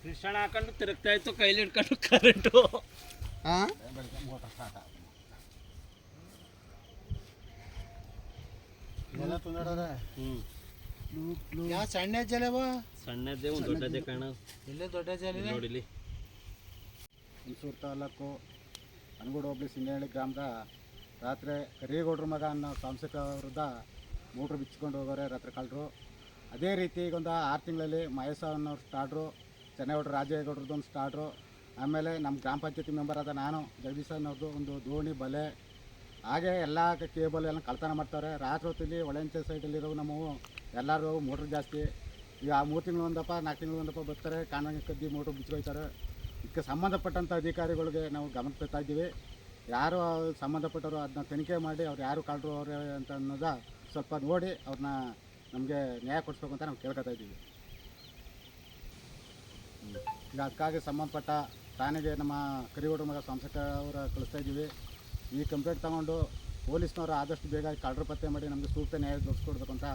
ಕೃಷ್ಣ ಹಾಕೊಂಡು ತಿರುಗ್ತಾ ಇತ್ತು, ಕೈಲಿ ಹಿಡ್ಕೊಂಡು ಕರೆಂಟು. ಸಣ್ಣ ಜಲವ ಸಣ್ಣದೇ ಒಂದು ದೊಡ್ಡದೇ ಕಾಣ. ಇಲ್ಲೇ ದೊಡ್ಡ ಜಲ ನೋಡಿಲಿ. ಹುಣಸೂರು ತಾಲೂಕು ಅನಗೋಡು ಹೋಬಳಿ ಸಿಂಗೇನಹಳ್ಳಿ ಗ್ರಾಮದ ರಾತ್ರಿ ಕರಿಗೌಡ್ರ ಮಗ ಅನ್ನೋ ಸಾಂಸಕ ವಿರುದ್ಧ ಮೋಟ್ರ್ ಬಿಚ್ಚಿಕೊಂಡು ಹೋಗೋರೆ ರಾತ್ರಿ ಕಳ್ಳರು. ಅದೇ ರೀತಿ ಈಗೊಂದು 6 ತಿಂಗಳಲ್ಲಿ ಮಹೇಶ ಅನ್ನೋರು ಸ್ಟಾರ್ಟ್ರು, ಚೆನ್ನಗೌಡರು ರಾಜೇಗೌಡ್ರದ್ದು ಒಂದು ಸ್ಟಾರ್ಟ್ರು, ಆಮೇಲೆ ನಮ್ಮ ಗ್ರಾಮ ಪಂಚಾಯತಿ ಮೆಂಬರ್ ಆದ ನಾನು ಜಗದೀಶ್ ಅನ್ನೋದು ಒಂದು ದೋಣಿ ಬಲೆ, ಹಾಗೆ ಎಲ್ಲ ಕೇಬಲ್ ಎಲ್ಲ ಕಳ್ತನ ಮಾಡ್ತಾರೆ. ರಾತ್ರಿ ಹೊತ್ತಲ್ಲಿ ಒಳಂಚೆ ಸೈಡಲ್ಲಿರೋ ನಮ್ಮವು ಎಲ್ಲರೂ ಮೋಟ್ರ್ ಜಾಸ್ತಿ. ಈಗ 3 ತಿಂಗಳು ಒಂದಪ್ಪ 4 ತಿಂಗಳು ಒಂದಪ್ಪ ಬರ್ತಾರೆ, ಕಾನೂನು ಕದ್ದಿ ಮೋಟ್ರ್ ಬಿಚ್ಕೊಯ್ತಾರೆ. ಇದಕ್ಕೆ ಸಂಬಂಧಪಟ್ಟಂಥ ಅಧಿಕಾರಿಗಳಿಗೆ ನಾವು ಗಮನ ತರ್ತಾ ಇದ್ದೀವಿ. ಯಾರು ಸಂಬಂಧಪಟ್ಟವರು ಅದನ್ನ ತನಿಖೆ ಮಾಡಿ ಅವ್ರು ಯಾರು ಕಳ್ಳರು ಅವ್ರೆ ಅಂತ ಅನ್ನೋದ ಸ್ವಲ್ಪ ನೋಡಿ ಅವ್ರನ್ನ ನಮಗೆ ನ್ಯಾಯ ಕೊಡಿಸ್ಬೇಕು ಅಂತ ನಾವು ಕೇಳ್ಕೊತಾ ಇದ್ದೀವಿ. ಈಗ ಅದಕ್ಕಾಗಿ ಸಂಬಂಧಪಟ್ಟ ಠಾಣೆಗೆ ನಮ್ಮ ಕರಿಗೌಡ್ರ ಮಗ ಸಂಸಕ ಅವರ ಕಳಿಸ್ತಾ ಇದ್ದೀವಿ. ಈ ಕಂಪ್ಲೇಂಟ್ ತಗೊಂಡು ಪೊಲೀಸ್ನವರು ಆದಷ್ಟು ಬೇಗ ಕಳ್ಳರು ಪತ್ತೆ ಮಾಡಿ ನಮಗೆ ಸೂಕ್ತ ನ್ಯಾಯ ದೊರಕಿಸ್ಕೊಡ್ಬೇಕು ಅಂತ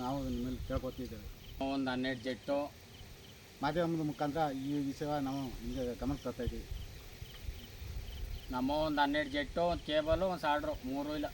ನಾವು ನಿಮ್ಮಲ್ಲಿ ಕೇಳ್ಕೊತಿದ್ದೇವೆ. ಒಂದು 12 ಜೆಟ್ಟು ಮಾಧ್ಯಮದ ಮುಖಾಂತರ ಈ ವಿಷಯ ನಾವು ನಿಮಗೆ ಗಮನಕ್ಕೆ ತರ್ತಾ ಇದ್ದೀವಿ. ನಮ್ಮ ಒಂದು 12 ಜೆಟ್ಟು, ಒಂದು ಕೇಬಲು, ಒಂದು ಸಾಡ್ರು, 3 ಇಲ್ಲ.